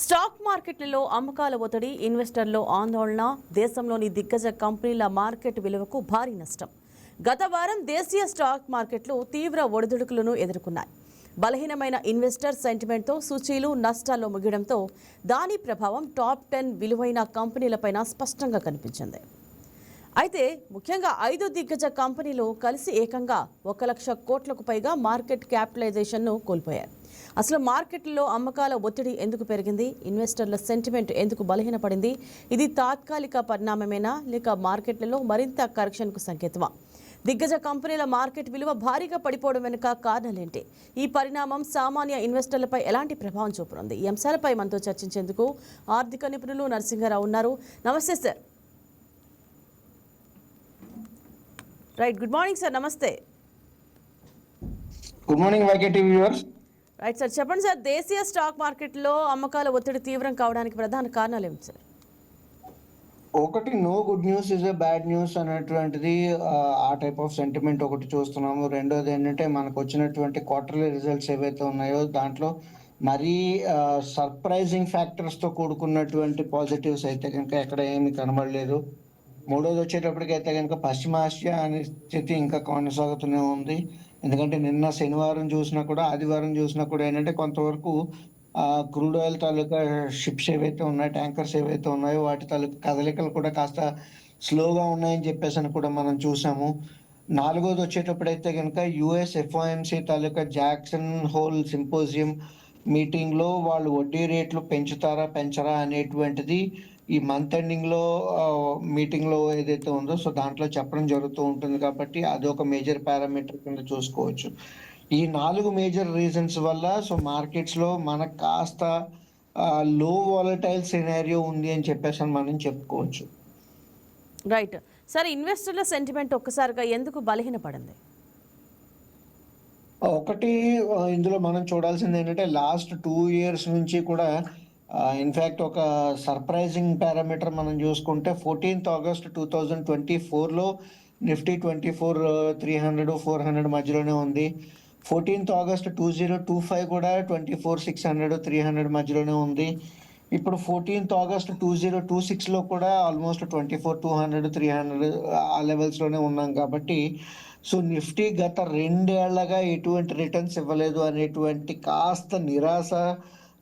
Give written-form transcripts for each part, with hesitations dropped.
Stock మార్కెట్లలో అమ్మకాల ఒత్తిడి, ఇన్వెస్టర్ల ఆందోళన దేశంలోని దిగ్గజ కంపెనీల మార్కెట్ విలువకు భారీ నష్టం. గత వారం దేశీయ స్టాక్ మార్కెట్లు తీవ్ర ఒడిదుడుకులను ఎదుర్కొన్నాయి. బలహీనమైన ఇన్వెస్టర్ సెంటిమెంట్తో సూచీలు నష్టాల్లో ముగియడంతో దాని ప్రభావం టాప్ 10 విలువైన కంపెనీలపైన స్పష్టంగా కనిపించింది. అయితే ముఖ్యంగా 5 దిగ్గజ కంపెనీలు కలిసి ఏకంగా 1 లక్ష కోట్లకు పైగా మార్కెట్ క్యాపిటలైజేషన్ను కోల్పోయాయి. అసలు మార్కెట్లో అమ్మకాల ఒత్తిడి ఎందుకు పెరిగింది? ఇన్వెస్టర్ల సెంటిమెంట్ ఎందుకు బలహీనపడింది? ఇది తాత్కాలిక పరిణామమేనా లేక మార్కెట్లలో మరింత కరెక్షన్కు సంకేతమా? దిగ్గజ కంపెనీల మార్కెట్ విలువ భారీగా పడిపోవడం వెనుక కారణాలేంటి? ఈ పరిణామం సామాన్య ఇన్వెస్టర్లపై ఎలాంటి ప్రభావం చూపనుంది? ఈ అంశాలపై మనతో చర్చించేందుకు ఆర్థిక నిపుణులు నరసింహారావు ఉన్నారు. నమస్తే sir. Right, good morning sir. నమస్తే. Good morning YKT viewers. Right sir, చెప్పండి సార్. దేశీయ స్టాక్ మార్కెట్లో అమ్మకాల ఒత్తిడి తీవ్రం కావడానికి ప్రధాన కారణాలు ఏమిటి సార్? ఒకటి, no good news is a bad news అనేటువంటిది ఆ టైప్ ఆఫ్ సెంటిమెంట్ ఒకటి చూస్తున్నాము. రెండోది ఏంటంటే మనకు వచ్చినటువంటి క్వార్టర్లీ రిజల్ట్స్ ఏవైతే ఉన్నాయో దాంట్లో మరీ సర్ప్రైజింగ్ ఫ్యాక్టర్స్తో కూడుకున్నటువంటి పాజిటివ్స్ అయితే కనుక ఎక్కడ ఏమీ కనబడలేదు. మూడోది వచ్చేటప్పటికి అయితే కనుక పశ్చిమాసియా అనే స్థితి ఇంకా కొనసాగుతూనే ఉంది. ఎందుకంటే నిన్న శనివారం చూసినా కూడా, ఆదివారం చూసినా కూడా ఏంటంటే కొంతవరకు క్రూడ్ ఆయిల్ తాలూకా షిప్స్ ఏవైతే ఉన్నాయో, ట్యాంకర్స్ ఏవైతే ఉన్నాయో వాటి తాలూకా కదలికలు కూడా కాస్త స్లోగా ఉన్నాయని చెప్పేసి అని కూడా మనం చూసాము. నాలుగోది వచ్చేటప్పుడైతే కనుక యుఎస్ ఎఫ్ఓఎంసి తాలూకా జాక్సన్ హోల్ సింపోజియం మీటింగ్లో వాళ్ళు వడ్డీ రేట్లు పెంచుతారా పెంచరా అనేటువంటిది ఈ మంత్ ఎండింగ్లో మీటింగ్లో ఏదైతే ఉందో సో దాంట్లో చెప్పడం జరుగుతూ ఉంటుంది. కాబట్టి అదొక మేజర్ పారామీటర్ కింద చూసుకోవచ్చు. ఈ 4 మేజర్ రీజన్స్ వల్ల సో మార్కెట్స్లో మనకు కాస్త లో వాలటైల్ సినారియో ఉంది అని చెప్పేసి మనం చెప్పుకోవచ్చు. రైట్ సార్, ఇన్వెస్టర్ల సెంటిమెంట్ ఒక్కసారిగా ఎందుకు బలహీనపడింది? ఒకటి, ఇందులో మనం చూడాల్సింది ఏంటంటే లాస్ట్ 2 years నుంచి కూడా ఇన్ఫ్యాక్ట్ ఒక సర్ప్రైజింగ్ పారామీటర్ మనం చూసుకుంటే 14th August 2024లో నిఫ్టీ 24,300 400 మధ్యలోనే ఉంది. 14th August 2025 కూడా 24,600 300 మధ్యలోనే ఉంది. ఇప్పుడు 14th August 2026లో కూడా ఆల్మోస్ట్ 24,200 300 ఆ లెవెల్స్లోనే ఉన్నాం. కాబట్టి సో నిఫ్టీ గత 2 ఏళ్లగా ఎటువంటి రిటర్న్స్ ఇవ్వలేదు అనేటువంటి కాస్త నిరాశ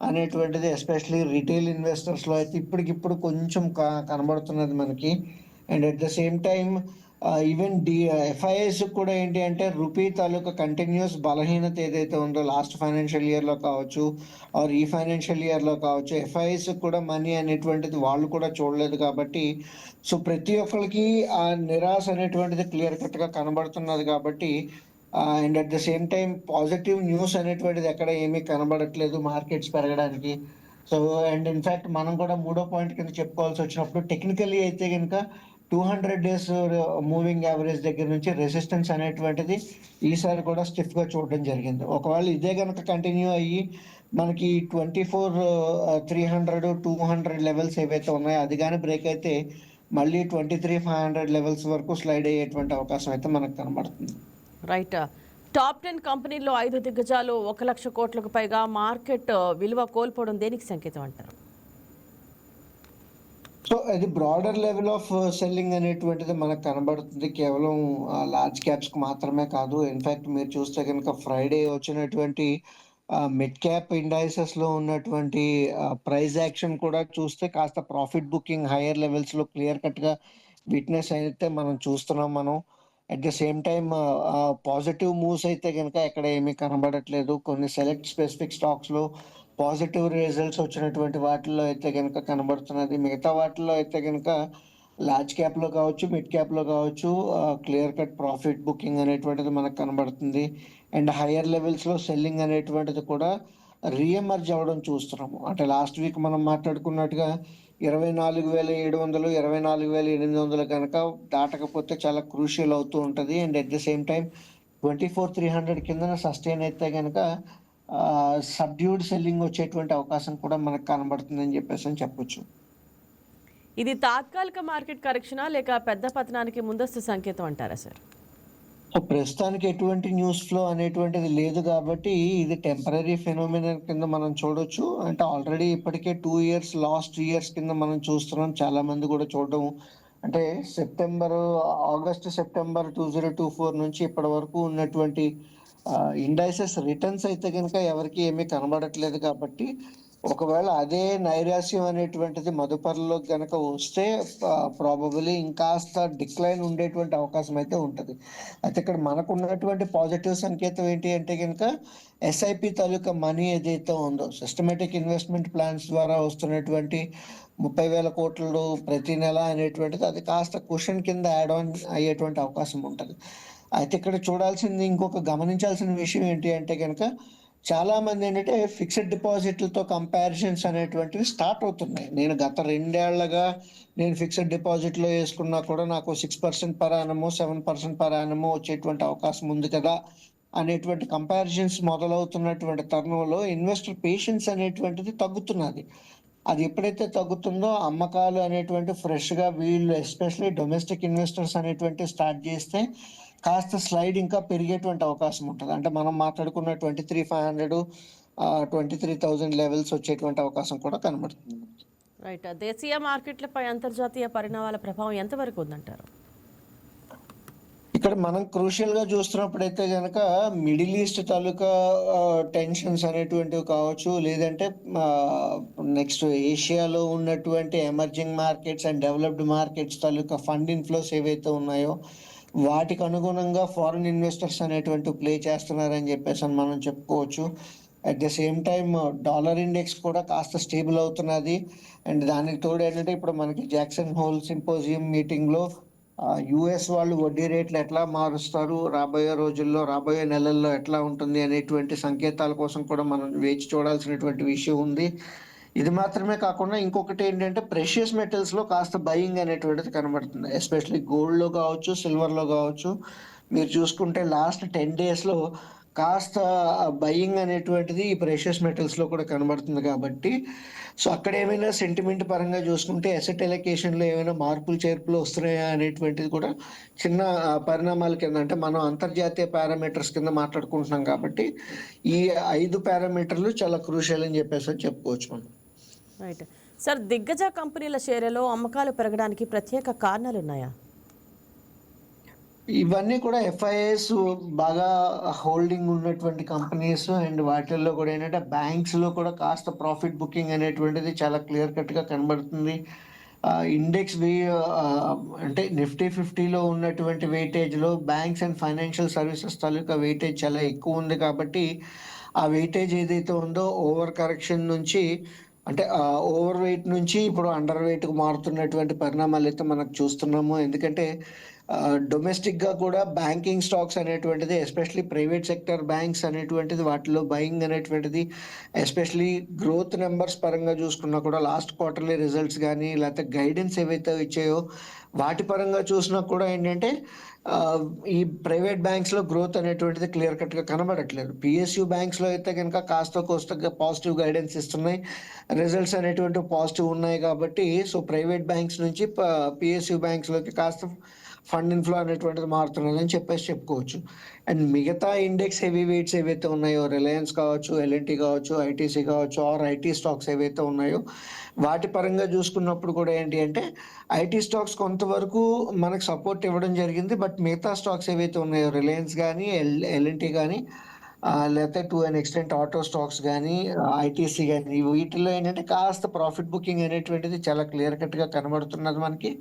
అనేటువంటిది ఎస్పెషలీ రిటైల్ ఇన్వెస్టర్స్లో అయితే ఇప్పటికిప్పుడు కొంచెం కనబడుతున్నది మనకి. And at the same time even FIIs కూడా ఏంటి అంటే రూపీ తాలూకా కంటిన్యూస్ బలహీనత ఏదైతే ఉందో లాస్ట్ ఫైనాన్షియల్ ఇయర్లో కావచ్చు ఆర్ ఈ ఫైనాన్షియల్ ఇయర్లో కావచ్చు, ఎఫ్ఐఎస్ కూడా మనీ అనేటువంటిది వాళ్ళు కూడా చూడలేదు. కాబట్టి సో ప్రతి ఒక్కరికి ఆ నిరాశ అనేటువంటిది క్లియర్ కట్గా కనబడుతున్నది. కాబట్టి and at the same time positive news అనేటువంటిది ఎక్కడ ఏమీ కనబడట్లేదు మార్కెట్స్ పెరగడానికి. సో అండ్ ఇన్ఫ్యాక్ట్ మనం కూడా మూడో పాయింట్ కింద చెప్పుకోవాల్సి వచ్చినప్పుడు టెక్నికల్లీ అయితే కనుక 200 days మూవింగ్ యావరేజ్ దగ్గర నుంచి రెసిస్టెన్స్ అనేటువంటిది ఈసారి కూడా స్టిఫ్గా చూడడం జరిగింది. ఒకవేళ ఇదే కనుక కంటిన్యూ అయ్యి మనకి 24,300 200 లెవెల్స్ ఏవైతే ఉన్నాయో అది కానీ బ్రేక్ అయితే మళ్ళీ 23,500 లెవెల్స్ వరకు స్లైడ్ అయ్యేటువంటి అవకాశం అయితే మనకు కనబడుతుంది. రైట్, టాప్ 10 కంపెనీల్లో 5 దిగ్గజాలు 1 లక్ష కోట్లకు పైగా మార్కెట్ విలువ కోల్పోవడం దేనికి సంకేతం అంటారు? సో అది బ్రాడర్ లెవెల్ ఆఫ్ సెల్లింగ్ అనేటువంటిది మనకు కనబడుతుంది. కేవలం లార్జ్ క్యాప్స్కి మాత్రమే కాదు. ఇన్ఫ్యాక్ట్ మీరు చూస్తే కనుక ఫ్రైడే వచ్చినటువంటి మిడ్ క్యాప్ ఇండైసెస్లో ఉన్నటువంటి ప్రైస్ యాక్షన్ కూడా చూస్తే కాస్త ప్రాఫిట్ బుకింగ్ హైయర్ లెవెల్స్లో క్లియర్ కట్గా విట్నెస్ అయితే మనం చూస్తున్నాం. మనం at the same time positive moves అయితే కనుక ఎక్కడ ఏమీ కనబడట్లేదు. కొన్ని సెలెక్ట్ స్పెసిఫిక్ స్టాక్స్లో పాజిటివ్ రిజల్ట్స్ వచ్చినటువంటి వాటిల్లో అయితే కనుక కనబడుతున్నది. మిగతా వాటిల్లో అయితే కనుక లార్జ్ క్యాప్లో కావచ్చు, మిడ్ క్యాప్లో కావచ్చు క్లియర్ కట్ ప్రాఫిట్ బుకింగ్ అనేటువంటిది మనకు కనబడుతుంది. అండ్ హయ్యర్ లెవెల్స్లో సెల్లింగ్ అనేటువంటిది కూడా రీఎమర్జ్ అవ్వడం చూస్తున్నాము. అంటే లాస్ట్ వీక్ మనం మాట్లాడుకున్నట్టుగా 24,700 24,800 కనుక దాటకపోతే చాలా క్రూషియల్ అవుతూ ఉంటుంది. And at the same time 24,300 కింద సస్టైన్ అయితే కనుక సబ్డ్యూడ్ సెల్లింగ్ వచ్చేటువంటి అవకాశం కూడా మనకు కనబడుతుందని చెప్పేసి అని చెప్పొచ్చు. ఇది తాత్కాలిక మార్కెట్ కరెక్షనా లేక పెద్ద పతనానికి ముందస్తు సంకేతం అంటారా సార్? ప్రస్తుతానికి ఎటువంటి న్యూస్ ఫ్లో అనేటువంటిది లేదు కాబట్టి ఇది టెంపరరీ ఫెనోమినన్ కింద మనం చూడొచ్చు. అంటే ఆల్రెడీ ఇప్పటికే 2 ఇయర్స్ లాస్ట్ ఇయర్స్ కింద మనం చూస్తున్నాం. చాలా మంది కూడా చూడడం అంటే ఆగస్ట్, సెప్టెంబర్ 2024 నుంచి ఇప్పటి వరకు ఉన్నటువంటి ఇండైసెస్ రిటర్న్స్ అయితే గనుక ఎవరికీ ఏమీ కనబడట్లేదు కాబట్టి ఒకవేళ అదే నైరాశ్యం అనేటువంటిది మదుపరలోకి గనక వస్తే ప్రాబబుల్లీ ఇంకాస్త డిక్లైన్ ఉండేటువంటి అవకాశం అయితే ఉంటది. అయితే ఇక్కడ మనకున్నటువంటి పాజిటివ్ సంకేతం ఏంటి అంటే గనక ఎస్ఐపి తాలూకా మనీ ఏదైతే ఉందో సిస్టమేటిక్ ఇన్వెస్ట్మెంట్ ప్లాన్స్ ద్వారా వస్తున్నటువంటి 30,000 కోట్లు ప్రతి నెల అనేటువంటిది అది కాస్త క్వశ్చన్ కింద యాడ్ ఆన్ అయ్యేటువంటి అవకాశం ఉంటది. అయితే ఇక్కడ గమనించాల్సిన విషయం ఏంటి అంటే గనక చాలా మంది ఏంటంటే ఫిక్స్డ్ డిపాజిట్లతో కంపారిజన్స్ అనేటువంటివి స్టార్ట్ అవుతున్నాయి. నేను గత 2 ఏళ్లుగా నేను ఫిక్స్డ్ డిపాజిట్‌లో యేసుకున్నా కూడా నాకు 6% పర్ యానమో, 7% పర్ యానమో వచ్చేటువంటి అవకాశం ఉంది కదా! అనేటువంటి కంపారిజన్స్ మొదలవుతున్నటువంటి తరుణంలో ఇన్వెస్టర్ పేషెన్స్ అనేటువంటిది తగ్గుతున్నది. అది ఎప్పుడైతే తగ్గుతుందో అమ్మకాలు అనేటువంటి ఫ్రెష్‌గా వీళ్ళు ఎస్పెషల్లీ డొమెస్టిక్ ఇన్వెస్టర్స్ అనేటువంటివి స్టార్ట్ చేస్తే కాస్త స్లైడ్ ఇంకా పెరిగేటువంటి అవకాశం ఉంటది. అంటే మనం మాట్లాడుకున్న 23,500 23,000 లెవెల్స్ వచ్చేటువంటి అవకాశం కూడా కనబడుతుంది. రైట్. దేశీయ మార్కెట్లపై అంతర్జాతీయ పరిణామాల ప్రభావం ఎంతవరకు ఉందంటారు? ఇక్కడ మనం క్రూషియల్‌గా చూస్తున్నప్పుడైతే గనక మిడిల్ ఈస్ట్ తాలూకా టెన్షన్స్ అనేటువంటివి కావచ్చు, లేదంటే నెక్స్ట్ ఏషియాలో ఉన్నటువంటి emerging markets and developed markets taluka fund inflows ఏవైతే ఉన్నాయో, వాటికి అనుగుణంగా ఫారిన్ ఇన్వెస్టర్స్ అనేటువంటివి ప్లే చేస్తున్నారని చెప్పేసని మనం చెప్పుకోవచ్చు. At the same time dollar index కూడా కాస్త స్టేబుల్ అవుతున్నది. అండ్ దానికి తోడు ఏంటంటే ఇప్పుడు మనకి జాక్సన్ హోల్ సింపోజియం మీటింగ్‌లో యూఎస్ వాళ్ళు వడ్డీ రేట్లు ఎట్లా మారుస్తారు, రాబోయే రోజుల్లో, రాబోయే నెలల్లో ఎట్లా ఉంటుంది అనేటువంటి సంకేతాల కోసం కూడా మనం వేచి చూడాల్సినటువంటి విషయం ఉంది. ఇది మాత్రమే కాకుండా ఇంకొకటి ఏంటంటే ప్రెషియస్ మెటల్స్‌లో కాస్త బయింగ్ అనేటువంటిది కనబడుతుంది. ఎస్పెషల్లీ గోల్డ్‌లో కావచ్చు, సిల్వర్‌లో కావచ్చు. మీరు చూసుకుంటే లాస్ట్ 10 డేస్‌లో కాస్త బయింగ్ అనేటువంటిది ఈ ప్రెషియస్ మెటల్స్‌లో కూడా కనబడుతుంది కాబట్టి, సో అక్కడ ఏమైనా సెంటిమెంట్ పరంగా చూసుకుంటే అసెట్ అలొకేషన్‌లో ఏమైనా మార్పులు, చేర్పులు వస్తున్నాయా అనేటువంటిది కూడా చిన్న పరిణామాల కింద అంటే మనం అంతర్జాతీయ పారామీటర్స్ కింద మాట్లాడుకుంటున్నాం కాబట్టి, ఈ 5 పారామీటర్లు చాలా క్రూషియల్ అని చెప్పేసి చెప్పుకోవచ్చు మనం. రైట్. సార్, దిగ్గజ కంపెనీల షేర్లలో అమ్మకాలు పెరగడానికి ప్రత్యేక కారణాలున్నాయా? ఇవన్నీ కూడా ఎఫ్ఐఐస్ బాగా హోల్డింగ్ ఉన్నటువంటి కంపెనీస్ అండ్ వాటిల్లో కూడా ఏంటంటే బ్యాంక్స్‌లో కూడా కాస్త ప్రాఫిట్ బుకింగ్ అనేటువంటిది చాలా క్లియర్ కట్‌గా కనబడుతుంది. ఇండెక్స్ అంటే నిఫ్టీ 50లో ఉన్నటువంటి వెయిటేజ్‌లో బ్యాంక్స్ అండ్ ఫైనాన్షియల్ సర్వీసెస్ తాలూకా వెయిటేజ్ చాలా ఎక్కువ ఉంది కాబట్టి, ఆ వెయిటేజ్ ఏదైతే ఉందో ఓవర్ కరెక్షన్ నుంచి అంటే ఓవర్ వెయిట్ నుంచి ఇప్పుడు అండర్ వెయిట్‌కి మారుతున్నటువంటి పరిణామాలైతే మనకు చూస్తున్నాము. ఎందుకంటే డొమెస్టిక్‌గా కూడా బ్యాంకింగ్ స్టాక్స్ అనేటువంటిది ఎస్పెషల్లీ ప్రైవేట్ సెక్టర్ బ్యాంక్స్ అనేటువంటిది వాటిలో బయింగ్ అనేటువంటిది ఎస్పెషల్లీ గ్రోత్ నంబర్స్ పరంగా చూసుకున్నా కూడా లాస్ట్ క్వార్టర్లీ రిజల్ట్స్ గానీ, లేకపోతే గైడెన్స్ ఏవైతే ఇచ్చాయో వాటి పరంగా చూసినా కూడా ఏంటంటే ఈ ప్రైవేట్ బ్యాంక్స్‌లో గ్రోత్ అనేటువంటిది క్లియర్ కట్‌గా కనబడట్లేదు. పిఎస్యు బ్యాంక్స్‌లో అయితే గనుక కాస్తో కోస్తో పాజిటివ్ గైడెన్స్ ఇస్తున్నాయి. రిజల్ట్స్ అనేటువంటివి పాజిటివ్ ఉన్నాయి కాబట్టి, సో ప్రైవేట్ బ్యాంక్స్ నుంచి పిఎస్యు బ్యాంక్స్‌లోకి కాస్త ఫండ్ ఇన్‌ఫ్లో అనేటువంటిది మారుతున్నదని చెప్పుకోవచ్చు. అండ్ మిగతా ఇండెక్స్ హెవీ వెయిట్స్ ఏవైతే ఉన్నాయో రిలయన్స్ కావచ్చు, ఎల్ఎన్‌టీ కావచ్చు, ఐటీసీ కావచ్చు ఆర్ ఐటీ స్టాక్స్ ఏవైతే ఉన్నాయో వాటి పరంగా చూసుకున్నప్పుడు కూడా ఏంటి అంటే ఐటీ స్టాక్స్ కొంతవరకు మనకు సపోర్ట్ ఇవ్వడం జరిగింది. బట్ మిగతా స్టాక్స్ ఏవైతే ఉన్నాయో రిలయన్స్ గానీ, ఎల్ఎన్‌టీ గానీ లేతే to an extent auto stocks గానీ, ఐటీసీ గానీ వీటిల్లో ఏంటంటే కాస్త ప్రాఫిట్ బుకింగ్ అనేటువంటిది చాలా క్లియర్ కట్‌గా కనబడుతున్నది మనకి.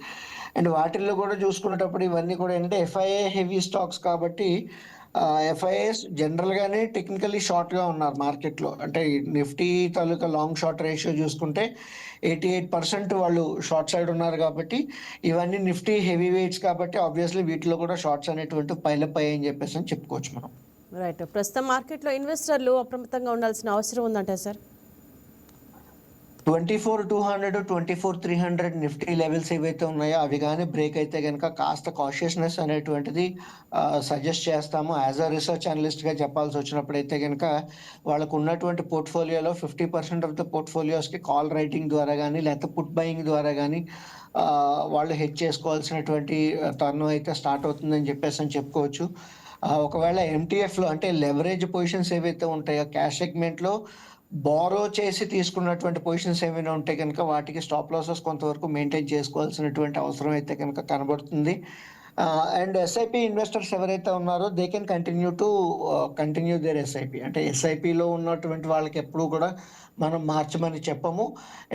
అండ్ వాటిల్లో కూడా చూసుకునేటప్పుడు ఇవన్నీ కూడా ఏంటంటే ఎఫ్ఐఐ హెవీ స్టాక్స్ కాబట్టి ఎఫ్ఐఐస్ జనరల్‌గానే టెక్నికల్లీ షార్ట్‌గా ఉన్నారు మార్కెట్‌లో. అంటే నిఫ్టీ తాలూకా లాంగ్ షార్ట్ రేషియో చూసుకుంటే 88% వాళ్ళు షార్ట్ సైడ్ ఉన్నారు కాబట్టి, ఇవన్నీ నిఫ్టీ హెవీ వెయిట్స్ కాబట్టి ఆబ్వియస్‌లీ వీటిలో కూడా షార్ట్స్ అనేటువంటివి పైలప్ అయ్యాయని చెప్పేసి చెప్పుకోవచ్చు మనం. రైట్. ప్రస్తుతం మార్కెట్‌లో ఇన్వెస్టర్లు అప్రమత్తంగా ఉండాల్సిన అవసరం ఉందంటారా సార్? 24,200, 24,300 నిఫ్టీ లెవెల్స్ ఏవైతే ఉన్నాయో అవి గాని బ్రేక్ అయితే గనుక కాస్త కాషియస్‌నెస్ అనేటువంటిది సజెస్ట్ చేస్తాము. యాస్ ఎ రిసర్చ్ అనలిస్ట్‌గా చెప్పాల్సొచ్చినప్పుడైతే గనుక వాళ్ళకున్నటువంటి పోర్ట్‌ఫోలియోలో 50% ఆఫ్ ద పోర్ట్‌ఫోలియోస్‌కి కాల్ రైటింగ్ ద్వారా గానీ, లేకపోతే పుట్ బయింగ్ ద్వారా గానీ వాళ్ళు హెడ్జ్ చేసుకోవాల్సినటువంటి తరుణం అయితే స్టార్ట్ అవుతుందని చెప్పేసని చెప్పుకోవచ్చు. ఒకవేళ ఎంటీఎఫ్‌లో అంటే లెవరేజ్ పొజిషన్స్ ఏవైతే ఉంటాయో క్యాష్ సెగ్మెంట్‌లో బారో చేసి తీసుకున్నటువంటి పొజిషన్స్ ఏమైనా ఉంటే గనుక వాటికి స్టాప్ లాసెస్ కొంతవరకు మెయింటైన్ చేసుకోవాల్సినటువంటి అవసరం అయితే గనుక కనబడుతుంది. అండ్ ఎస్ఐపి ఇన్వెస్టర్స్ ఎవరైతే ఉన్నారో they can continue their SIP. అంటే ఎస్ఐపిలో ఉన్నటువంటి వాళ్ళకి ఎప్పుడూ కూడా మనం మార్చమని చెప్పము.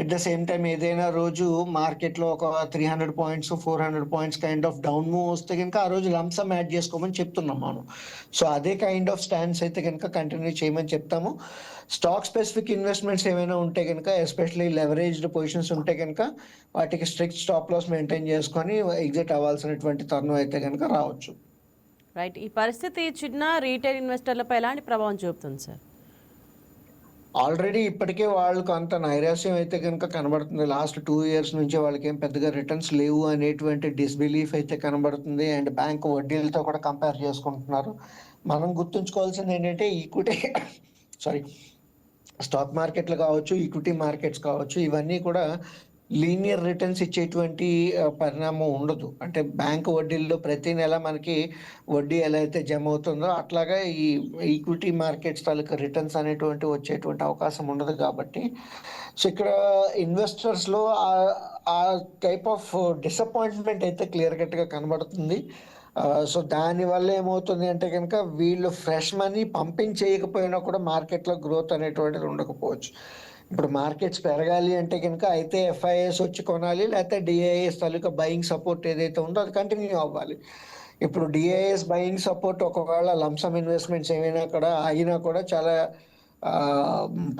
ఎట్ ద సేమ్ టైమ్ ఏదైనా రోజు మార్కెట్‌లో ఒక 300 points, 400 points kind of down move వస్తే గనుక ఆ రోజు లంప్ సమ్ యాడ్ చేసుకోమని చెప్తున్నాం మనం. సో అదే కైండ్ ఆఫ్ స్టాండ్స్ అయితే గనుక కంటిన్యూ చేయమని చెప్తాము. స్టాక్ స్పెసిఫిక్ ఇన్వెస్ట్‌మెంట్స్ ఏమైనా ఉంటే గనుక ఎస్పెషల్లీ లెవరేజ్డ్ పొజిషన్స్ ఉంటే గనుక వాటికి స్ట్రిక్ట్ స్టాప్ లాస్ మెయింటైన్ చేసుకొని ఎగ్జిట్ అవ్వాల్సినటువంటి తరుణం అయితే గనుక రావచ్చు. రైట్. ఈ పరిస్థితి చిన్న రీటైల్ ఇన్వెస్టర్లపై ఎలాంటి ప్రభావం చూపుతుంది సార్? ఆల్రెడీ ఇప్పటికే వాళ్ళకి అంత నైరాశ్యం అయితే గనుక కనబడుతుంది. లాస్ట్ 2 ఇయర్స్ నుంచి వాళ్ళకేం పెద్దగా రిటర్న్స్ లేవు అనేటువంటి డిస్‌బిలీఫ్ అయితే కనబడుతుంది. అండ్ బ్యాంక్ వడ్డీలతో కూడా కంపేర్ చేసుకుంటున్నారు. మనం గుర్తుంచుకోవాల్సిందేంటంటే ఈక్విటీ సారీ స్టాక్ మార్కెట్‌లు కావచ్చు, ఈక్విటీ మార్కెట్స్ కావచ్చు, ఇవన్నీ కూడా లీనియర్ రిటర్న్స్ ఇచ్చేటువంటి పరిణామం ఉండదు. అంటే బ్యాంక్ వడ్డీల్లో ప్రతి నెల మనకి వడ్డీ ఎలా అయితే జమ అవుతుందో అట్లాగా ఈ ఈక్విటీ మార్కెట్స్ తాలూకా రిటర్న్స్ అనేటువంటివి వచ్చేటువంటి అవకాశం ఉండదు కాబట్టి, సో ఇక్కడ ఇన్వెస్టర్స్‌లో ఆ టైప్ ఆఫ్ డిసప్పాయింట్‌మెంట్ అయితే క్లియర్ కట్‌గా కనబడుతుంది. సో దానివల్ల ఏమవుతుంది అంటే గనుక వీళ్ళు ఫ్రెష్ మనీ పంపింగ్ చేయకపోయినా కూడా మార్కెట్‌లో గ్రోత్ అనేటువంటిది ఉండకపోవచ్చు. ఇప్పుడు మార్కెట్స్ పెరగాలి అంటే గనుక అయితే ఎఫ్ఐఐస్ వచ్చి కొనాలి, లేకపోతే డిఐఎస్ తాలూకా బయింగ్ సపోర్ట్ ఏదైతే ఉందో అది కంటిన్యూ అవ్వాలి. ఇప్పుడు డిఐఎస్ బయింగ్ సపోర్ట్ ఒకవేళ లంప్ సమ్ ఇన్వెస్ట్‌మెంట్స్ ఏమైనా కూడా ఆగినా కూడా చాలా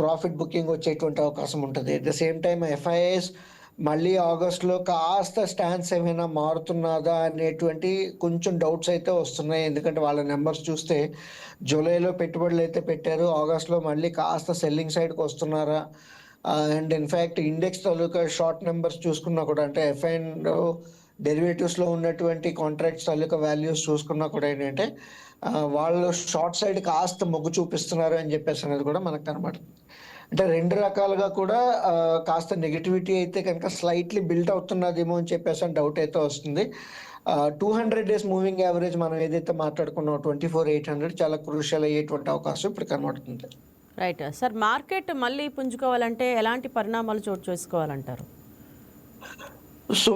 ప్రాఫిట్ బుకింగ్ వచ్చేటువంటి అవకాశం ఉంటది. At the same time FIIs మళ్ళీ ఆగస్ట్‌లో కాస్త స్టాన్స్ ఏమైనా మారుతున్నదా అనేటువంటి కొంచెం డౌట్స్ అయితే వస్తున్నాయి. ఎందుకంటే వాళ్ళ నంబర్స్ చూస్తే జూలైలో పెట్టుబడులైతే పెట్టారు. ఆగస్ట్‌లో మళ్ళీ కాస్త సెల్లింగ్ సైడ్‌కి వస్తున్నారా? And in fact index taluka short numbers చూసుకున్నా కూడా అంటే ఎఫ్ అండ్ డెరివేటివ్స్‌లో ఉన్నటువంటి కాంట్రాక్ట్స్ తాలూకా వాల్యూస్ చూసుకున్నా కూడా ఏంటంటే వాళ్ళు షార్ట్ సైడ్ కాస్త మొగ్గు చూపిస్తున్నారు అని చెప్పేసి అనేది కూడా మనకు కనబడుతుంది. అంటే 2 రకాలుగా కూడా కాస్త నెగటివిటీ అయితే కనుక స్లైట్‌లీ బిల్డ్ అవుతున్నదేమో అని చెప్పేసి అని డౌట్ అయితే వస్తుంది. 200 డేస్ మూవింగ్ యావరేజ్ మనం ఏదైతే మాట్లాడుకున్నామో 24,800 చాలా క్రూషియల్ అయ్యేటువంటి అవకాశం ఇప్పుడు కనబడుతుంది. రైట్. సార్ మార్కెట్ మళ్ళీ పుంజుకోవాలంటే ఎలాంటి పరిణామాలు చోటు చేసుకోవాలంటారు? సో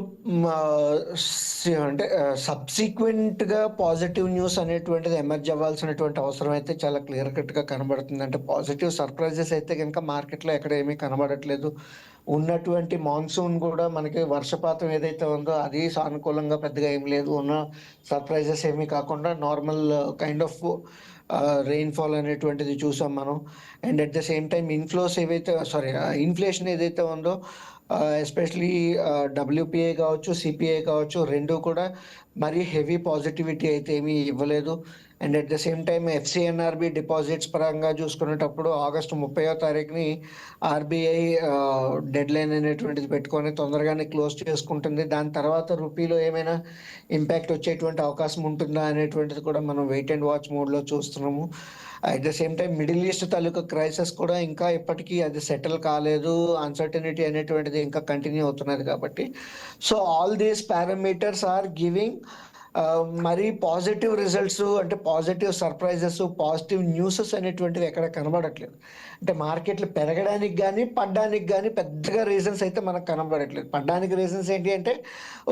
అంటే సబ్సిక్వెంట్‌గా పాజిటివ్ న్యూస్ అనేటువంటిది ఎమర్జ్ అవ్వాల్సినటువంటి అవసరం అయితే చాలా క్లియర్ కట్‌గా కనబడుతుంది. అంటే పాజిటివ్ సర్ప్రైజెస్ అయితే గనుక మార్కెట్‌లో ఎక్కడ ఏమీ కనబడట్లేదు. ఉన్నటువంటి మాన్సూన్ కూడా మనకి వర్షపాతం ఏదైతే ఉందో అది సానుకూలంగా పెద్దగా ఏమి లేదు. ఉన్న సర్ప్రైజెస్ ఏమీ కాకుండా నార్మల్ కైండ్ ఆఫ్ రెయిన్‌ఫాల్ అనేటువంటిది చూసాం మనం. And at the same time inflation ఏదైతే ఉందో ఎస్పెషల్లీ డబ్ల్యూపీఐ కావచ్చు, సిపిఐ కావచ్చు 2 కూడా మరీ హెవీ పాజిటివిటీ అయితే ఏమీ ఇవ్వలేదు. And at the same time FCNRB deposits పరంగా చూసుకునేటప్పుడు ఆగస్టు 30వ తారీఖుని ఆర్‌బీఐ డెడ్‌లైన్ అనేటువంటిది పెట్టుకొని తొందరగానే క్లోజ్ చేసుకుంటుంది. దాని తర్వాత రూపీలో ఏమైనా ఇంపాక్ట్ వచ్చేటువంటి అవకాశం ఉంటుందా అనేటువంటిది కూడా మనం వెయిట్ అండ్ వాచ్ మోడ్‌లో చూస్తున్నాము. At the same time middle east taluka crisis కూడా ఇంకా ఇప్పటికీ అది సెటిల్ కాలేదు. అన్‌సర్టెనిటీ అనేటువంటిది ఇంకా కంటిన్యూ అవుతున్నది కాబట్టి, so all these parameters are giving మరి పాజిటివ్ రిజల్ట్స్ అంటే పాజిటివ్ సర్ప్రైజెస్, పాజిటివ్ న్యూసెస్ అనేటువంటివి ఎక్కడ కనబడట్లేదు. అంటే మార్కెట్లు పెరగడానికి గానీ, పడ్డానికి గానీ పెద్దగా రీజన్స్ అయితే మనకు కనబడట్లేదు. పడ్డానికి రీజన్స్ ఏంటి అంటే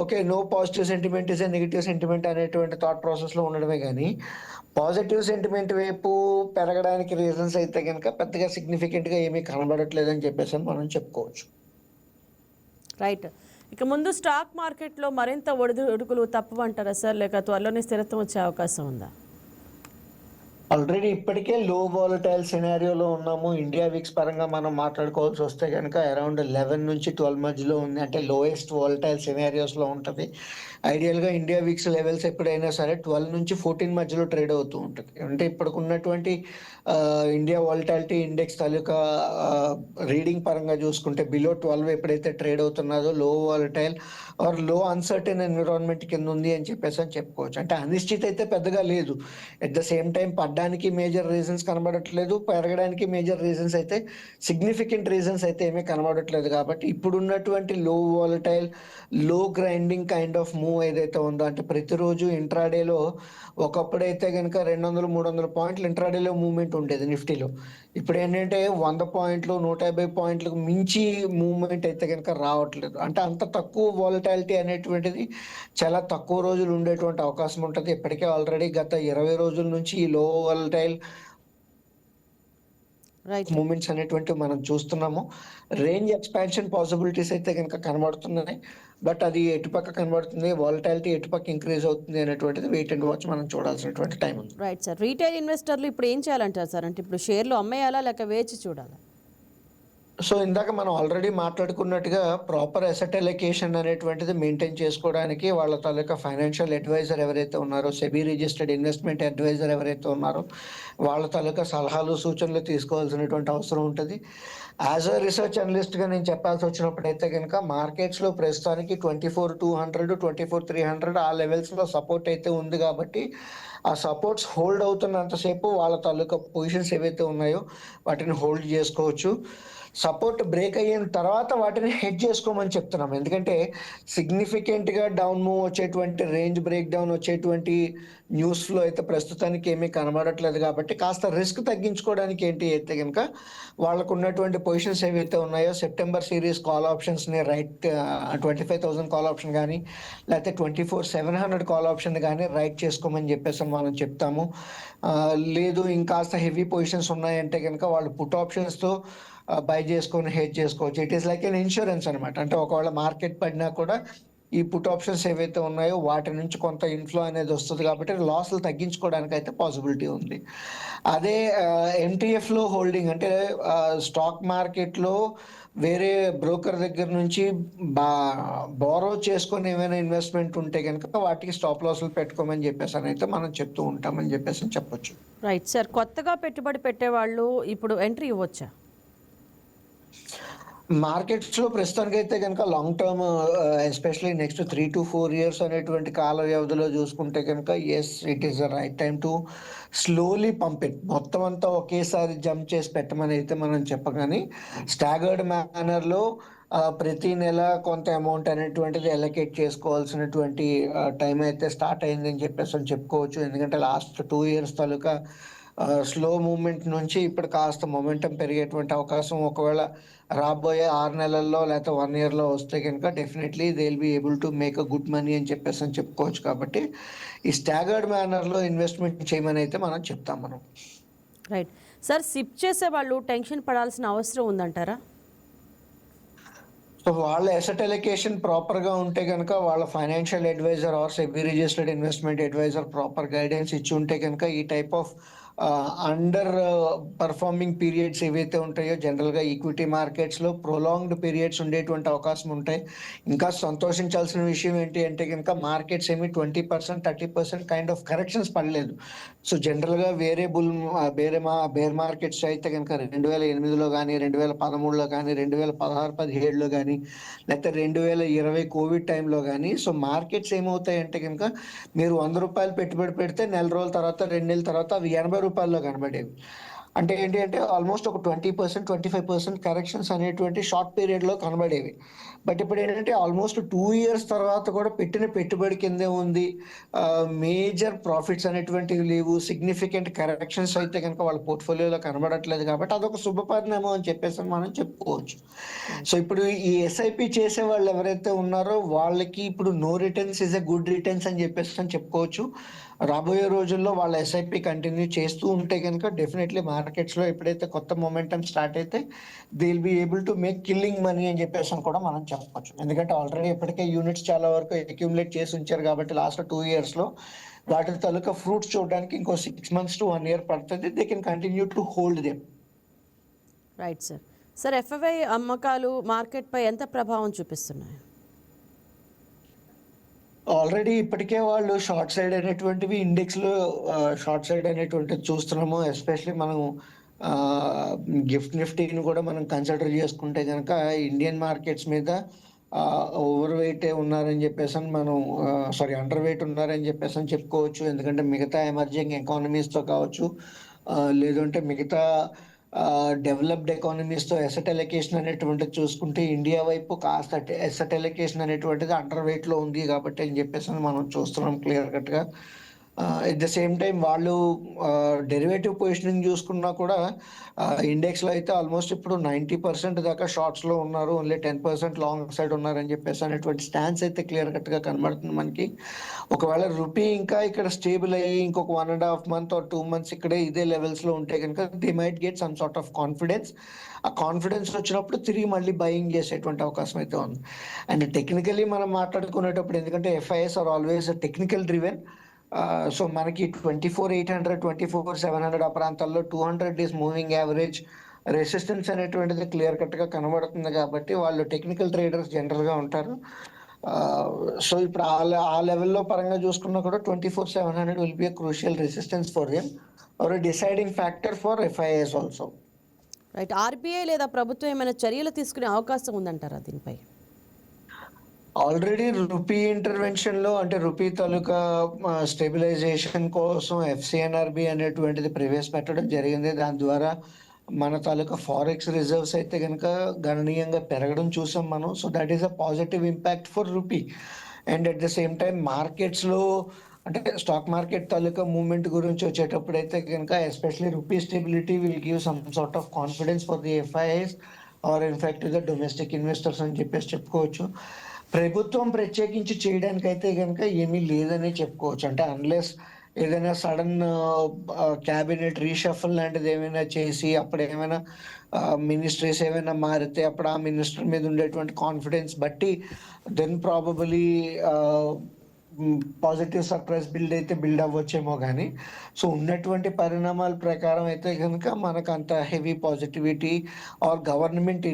okay, no positive sentiment is a negative sentiment అనేటువంటి థాట్ ప్రాసెస్‌లో ఉండడమే గానీ, పాజిటివ్ సెంటిమెంట్ వైపు పెరగడానికి రీజన్స్ అయితే గనుక పెద్దగా సిగ్నిఫికెంట్‌గా ఏమీ కనబడట్లేదని చెప్పేసి మనం చెప్పుకోవచ్చు. రైట్. ఇక ముందు స్టాక్ మార్కెట్‌లో మరింత ఒడిదుడుకులు తప్పవంటారా సార్? లేక త్వరలోనే స్థిరత్వం వచ్చే అవకాశం ఉందా? ఆల్రెడీ ఇప్పటికే లో వాలటైల్ సినారియోలో ఉన్నాము. ఇండియా విక్స్ పరంగా మనం మాట్లాడుకోవాల్సి వస్తే గనుక అరౌండ్ 11 నుంచి 12 మధ్యలో ఉంది. అంటే లోయెస్ట్ వాలటైల్ సినారియోస్‌లో ఉంటది. ఐడియల్‌గా ఇండియా విక్స్ లెవెల్స్ ఎప్పుడైనా సరే 12 నుంచి 14 మధ్యలో ట్రేడ్ అవుతూ ఉంటది. అంటే ఇప్పటికున్నటువంటి ఇండియా వాలటాలిటీ ఇండెక్స్ తాలూకా రీడింగ్ పరంగా చూసుకుంటే బిలో 12 ఎప్పుడైతే ట్రేడ్ అవుతున్నదో లో వాలటైల్ ఆర్ లో అన్‌సర్టెన్ ఎన్విరాన్మెంట్ కింద ఉంది అని చెప్పేసి చెప్పుకోవచ్చు. అంటే అనిశ్చితి అయితే పెద్దగా లేదు. ఎట్ ద సేమ్ టైమ్ పడ్డానికి తగ్గడానికి మేజర్ రీజన్స్ కనబడట్లేదు, పెరగడానికి మేజర్ రీజన్స్ అయితే సిగ్నిఫికెంట్ రీజన్స్ అయితే ఏమీ కనబడట్లేదు. కాబట్టి ఇప్పుడున్నటువంటి లో వాలటైల్, లో గ్రైండింగ్ కైండ్ ఆఫ్ మూవ్ ఏదైతే ఉందో, అంటే ప్రతిరోజు ఇంట్రాడేలో ఒకప్పుడైతే గనుక 200, 300 పాయింట్లు ఇంట్రాడేలో మూవ్‌మెంట్ ఉండేది నిఫ్టీలో. ఇప్పుడేంటంటే 100 పాయింట్లు, 150 పాయింట్లకు మించి మూవ్‌మెంట్ అయితే గనుక రావట్లేదు. అంటే అంత తక్కువ వాలటాలిటీ అనేటువంటిది చాలా తక్కువ రోజులు ఉండేటువంటి అవకాశం ఉంటది. ఇప్పటికే ఆల్రెడీ గత 20 రోజుల నుంచి ఈ లో వాలటైల్ రైట్. మూవ్‌మెంట్స్ అనేటువంటివి మనం చూస్తున్నాము. రేంజ్ ఎక్స్‌పాన్షన్ పాసిబిలిటీస్ అయితే గనుక కనబడుతున్నాయి. బట్ అది ఎటుపక్క కనబడుతుంది, వాలటాలిటీ ఎటుపక్క ఇంక్రీజ్ అవుతుంది అనేటువంటిది వెయిట్ అండ్ వాచ్ మనం చూడాల్సినటువంటి టైం ఉంది. Right sir. రీటైల్ ఇన్వెస్టర్లు ఇప్పుడు ఏం చేయాలంటారు సార్? అంటే ఇప్పుడు షేర్లు అమ్మేయాలా లేక వేచి చూడాలా? సో ఇందాక మనం ఆల్రెడీ మాట్లాడుకున్నట్టుగా ప్రాపర్ అసెట్ అలొకేషన్ అనేటువంటిది మెయింటైన్ చేసుకోవడానికి వాళ్ళ తాలూకా ఫైనాన్షియల్ అడ్వైజర్ ఎవరైతే ఉన్నారో, సెబీ రిజిస్టర్డ్ ఇన్వెస్ట్మెంట్ అడ్వైజర్ ఎవరైతే ఉన్నారో వాళ్ళ తాలూకా సలహాలు, సూచనలు తీసుకోవాల్సినటువంటి అవసరం ఉంటది. యాజ్ ఎ రిసర్చ్ అనలిస్ట్‌గా నేను చెప్పాల్సి వచ్చినప్పుడైతే గనుక మార్కెట్స్‌లో ప్రస్తుతానికి 24,200, 24,300 ఆ లెవెల్స్‌లో సపోర్ట్ అయితే ఉంది కాబట్టి, ఆ సపోర్ట్స్ హోల్డ్ అవుతున్నంత సేపు వాళ్ళ తాలూకా పొజిషన్స్ ఏవైతే ఉన్నాయో వాటిని హోల్డ్ చేసుకోవచ్చు. సపోర్ట్ బ్రేక్ అయిన తర్వాత వాటిని హెడ్జ్ చేసుకోమని చెప్తున్నాం. ఎందుకంటే సిగ్నిఫికెంట్‌గా డౌన్ మూవ్ వచ్చేటువంటి, రేంజ్ బ్రేక్ డౌన్ వచ్చేటువంటి న్యూస్ ఫ్లో అయితే ప్రస్తుతానికి ఏమీ కనబడట్లేదు కాబట్టి, కాస్త రిస్క్ తగ్గించుకోవడానికి ఏంటి అయితే గనుక వాళ్ళకున్నటువంటి పొజిషన్స్ ఏవైతే ఉన్నాయో సెప్టెంబర్ సీరీస్ కాల్ ఆప్షన్స్‌ని 25,000 కాల్ ఆప్షన్ గానీ, లేకపోతే 24,700 కాల్ ఆప్షన్ గానీ రైట్ చేసుకోమని చెప్పేసి మనం చెప్తాము. లేదు ఇంకాస్త హెవీ పొజిషన్స్ ఉన్నాయంటే గనుక వాళ్ళు పుట్ ఆప్షన్స్‌తో బై చేసుకొని హెడ్జ్ చేసుకోవచ్చు. It is like an insurance అనమాట. అంటే ఒకవేళ మార్కెట్ పడినా కూడా ఈ పుట్ ఆప్షన్స్ ఏవైతే ఉన్నాయో వాటి నుంచి కొంత ఇన్‌ఫ్లో అనేది వస్తది కాబట్టి లాస్‌లు తగ్గించుకోవడానికైతే పాసిబిలిటీ ఉంది. అదే ఎంటీఎఫ్‌లో హోల్డింగ్ అంటే స్టాక్ మార్కెట్‌లో వేరే బ్రోకర్ దగ్గర నుంచి బా బారో చేసుకొని ఏమైనా ఇన్వెస్ట్‌మెంట్ ఉంటే గనుక వాటికి స్టాప్ లాస్‌లు పెట్టుకోమని చెప్పేసనైతే మనం చెప్తూ ఉంటామని చెప్పేసి చెప్పొచ్చు. Right sir. కొత్తగా పెట్టుబడి పెట్టేవాళ్ళు ఇప్పుడు ఎంట్రీ ఇవ్వొచ్చా? మార్కెట్స్‌లో ప్రస్తుతానికైతే గనుక long term especially next 3-4 years అనేటువంటి కాల వ్యవధిలో చూసుకుంటే గనుక yes it is the right time to slowly pump it. మొత్తం అంతా ఒకేసారి జంప్ చేసి పెట్టమని అయితే మనం చెప్పగాని, స్టాగర్డ్ మేనర్‌లో ప్రతి నెల కొంత అమౌంట్ అనేటువంటిది అలొకేట్ చేసుకోవాల్సినటువంటి టైం అయితే స్టార్ట్ అయిందని చెప్పేసని చెప్పుకోవచ్చు. ఎందుకంటే లాస్ట్ 2 ఇయర్స్ తాలూకా స్లో మూవ్‌మెంట్ నుంచి ఇప్పుడు కాస్త మొమెంటం పెరిగేటువంటి అవకాశం ఒకవేళ రాబోయే 6 నెలల్లో లేకపోతే 1 ఇయర్‌లో వస్తే గనుక definitely they will be able to make a good money అని చెప్పేసని చెప్పుకోవచ్చు. కాబట్టి ఈ స్టాగర్డ్ మేనర్‌లో ఇన్వెస్ట్‌మెంట్ చేయమని అయితే మనం చెప్తాం మనం. రైట్. సార్, సిప్ చేసేవాళ్ళు టెన్షన్ పడాల్సిన అవసరం ఉందంటారా? సో వాళ్ళ అసెట్ అలొకేషన్ ప్రాపర్‌గా ఉంటే గనుక వాళ్ళ financial advisor or SEBI registered investment advisor proper guidance ఇచ్చి ఉంటే గనుక ఈ type of under performing periods ఏవైతే ఉంటాయో జనరల్‌గా ఈక్విటీ మార్కెట్స్‌లో ప్రొలాంగ్డ్ పీరియడ్స్ ఉండేటువంటి అవకాశం ఉంటాయి. ఇంకా సంతోషించాల్సిన విషయం ఏంటి అంటే గనుక మార్కెట్స్ ఏమి 20%, 30% కైండ్ ఆఫ్ కరెక్షన్స్ పడలేదు. సో జనరల్‌గా వేరే బేర్ మార్కెట్స్ అయితే గనుక 2008లో గానీ, 2013లో గానీ, 2016, 17లో గానీ, లేకపోతే 2020 కోవిడ్ టైంలో గానీ, సో మార్కెట్స్ ఏమవుతాయంటే గనుక మీరు ₹100 పెట్టుబడి పెడితే నెల రోజుల తర్వాత, 2 నెలల తర్వాత అవి ₹80లో కనబడేవి. అంటే ఏంటి అంటే ఆల్మోస్ట్ ఒక 20%, 25% కరెక్షన్స్ అనేటువంటి షార్ట్ పీరియడ్‌లో కనబడేవి. బట్ ఇప్పుడేంటంటే ఆల్మోస్ట్ 2 ఇయర్స్ తర్వాత కూడా పెట్టిన పెట్టుబడి కిందే ఉంది. మేజర్ ప్రాఫిట్స్ అనేటువంటివి లేవు. సిగ్నిఫికెంట్ కరెక్షన్స్ అయితే గనుక వాళ్ళ పోర్ట్‌ఫోలియోలో కనబడట్లేదు కాబట్టి అదొక శుభపరిణామం అని చెప్పేసి మనం చెప్పుకోవచ్చు. సో ఇప్పుడు ఈ ఎస్ఐపి చేసేవాళ్ళు ఎవరైతే ఉన్నారో వాళ్ళకి ఇప్పుడు no returns is a good returns అని చెప్పేసి చెప్పుకోవచ్చు. రాబోయే రోజుల్లో వాళ్ళ ఎస్ఐపి కంటిన్యూ చేస్తూ ఉంటే గనుక డెఫినెట్‌లీ మార్కెట్స్‌లో ఎప్పుడైతే కొత్త మొమెంటమ్ స్టార్ట్ అయితే they will be able to make killing money అని చెప్పేసని కూడా మనం చెప్పొచ్చు. ఎందుకంటే ఆల్రెడీ ఇప్పటికే యూనిట్స్ చాలా వరకు అక్యుములేట్ చేసి ఉంచారు కాబట్టి లాస్ట్ 2 ఇయర్స్‌లో వాటి తాలూకా ఫ్రూట్స్ చూడడానికి ఇంకో 6 మంత్స్ టు 1 ఇయర్ పడతది. They can continue to hold them. Right sir. Sir, FII అమ్మకాలు మార్కెట్‌పై ఎంత ప్రభావం చూపిస్తున్నాయి? ఆల్రెడీ ఇప్పటికే వాళ్ళు షార్ట్ సైడ్ అనేటువంటివి ఇండెక్స్‌లో షార్ట్ సైడ్ అనేటువంటిది చూస్తున్నాము. ఎస్పెషల్లీ మనం గిఫ్ట్ నిఫ్టీని కూడా మనం కన్సిడర్ చేసుకుంటే గనక ఇండియన్ మార్కెట్స్ మీద ఓవర్ వెయిట్ ఉన్నారని చెప్పేసి అని మనం అండర్ వెయిట్ ఉన్నారని చెప్పేసి అని చెప్పుకోవచ్చు. ఎందుకంటే మిగతా ఎమర్జింగ్ ఎకానమీస్‌తో కావచ్చు, లేదంటే మిగతా డెవలప్డ్ ఎకానమీస్‌తో అసెట్ అలొకేషన్ అనేటువంటిది చూసుకుంటే ఇండియా వైపు కాస్త అసెట్ అలొకేషన్ అనేటువంటిది అండర్ వెయిట్‌లో ఉంది కాబట్టి అని చెప్పేసి మనం చూస్తున్నాం క్లియర్ కట్‌గా. ఎట్ ద సేమ్ టైమ్ వాళ్ళు డెరివేటివ్ పొజిషనింగ్ చూసుకున్నా కూడా ఇండెక్స్‌లో అయితే ఆల్మోస్ట్ ఇప్పుడు 90% దాకా షార్ట్స్‌లో ఉన్నారు. ఓన్లీ 10% లాంగ్ సైడ్ ఉన్నారని చెప్పేసి అనేటువంటి స్టాన్స్ అయితే క్లియర్ కట్‌గా కనబడుతుంది మనకి. ఒకవేళ రూపీ ఇంకా ఇక్కడ స్టేబుల్ అయ్యి ఇంకొక 1 ½ మంత్ ఆర్ 2 మంత్స్ ఇక్కడే ఇదే లెవెల్స్‌లో ఉంటే గనుక they might get some sort of confidence. ఆ కాన్ఫిడెన్స్ వచ్చినప్పుడు తిరిగి మళ్ళీ బయింగ్ చేసేటువంటి అవకాశం అయితే ఉంది. అండ్ టెక్నికల్లీ మనం మాట్లాడుకునేటప్పుడు ఎందుకంటే FIIs are always technical driven. So మనకి 24,800, 24,700 ఆ ప్రాంతాల్లో 200 డేస్ మూవింగ్ యావరేజ్ రెసిస్టెన్స్ అనేటువంటిది క్లియర్ కట్‌గా కనబడుతుంది కాబట్టి వాళ్ళు టెక్నికల్ ట్రేడర్స్ జనరల్‌గా ఉంటారు. సో ఇప్పుడు ఆ లెవెల్‌లో పరంగా చూసుకున్నా కూడా 24,700 will be a crucial resistance for them or a deciding factor for FIIs also. Right. RBI లేదా ప్రభుత్వం ఏమైనా చర్యలు తీసుకునే అవకాశం ఉందంటారా దీనిపై? ఆల్రెడీ రూపీ ఇంటర్వెన్షన్‌లో అంటే రూపీ తాలూకా స్టెబిలైజేషన్ కోసం ఎఫ్‌సిఎన్ఆర్‌బి అనేటువంటిది ప్రవేశపెట్టడం జరిగింది. దాని ద్వారా మన తాలూకా ఫారెక్స్ రిజర్వ్స్ అయితే గనుక గణనీయంగా పెరగడం చూసాం మనం. So that is a positive impact for rupee. And at the same time మార్కెట్స్‌లో అంటే స్టాక్ మార్కెట్ తాలూకా మూవ్‌మెంట్ గురించి వచ్చేటప్పుడైతే గనుక especially rupee stability will give some sort of confidence for the FIIs or in fact the domestic investors అని చెప్పేసి చెప్పుకోవచ్చు. ప్రభుత్వం ప్రత్యేకించి చేయడానికైతే గనుక ఏమీ లేదనే చెప్పుకోవచ్చు. అంటే అన్‌లెస్ ఏదైనా సడెన్ క్యాబినెట్ రీషఫుల్ లాంటిది ఏమైనా చేసి అప్పుడేమైనా మినిస్ట్రీస్ ఏమైనా మారితే అప్పుడు ఆ మినిస్టర్ మీద ఉండేటువంటి కాన్ఫిడెన్స్ బట్టి then probably positive surprise build అవ్వచ్చేమో గానీ, సో ఉన్నటువంటి పరిణామాల ప్రకారం అయితే గనుక మనకంత heavy positivity or government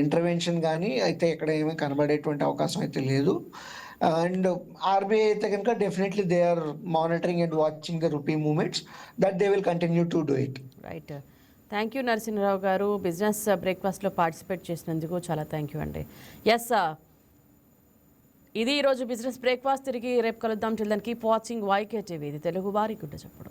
intervention గానీ అయితే ఇక్కడ ఏమీ కనబడేటువంటి అవకాశం అయితే లేదు. అండ్ ఆర్‌బీఐ అయితే గనుక definitely they are monitoring and watching the rupee movements that they will continue to do it. Right. Thank you Narasimharao గారు. బిజినెస్ బ్రేక్‌ఫాస్ట్‌లో పార్టిసిపేట్ చేసినందుకు చాలా థ్యాంక్ యూ అండి. ఎస్, ఇది ఈరోజు బిజినెస్ బ్రేక్ఫాస్ట్. తిరిగి రేపు కలుద్దాం. Till then keep watching YK TV. ఇది తెలుగు వారి గుడ్డ చప్పుడు.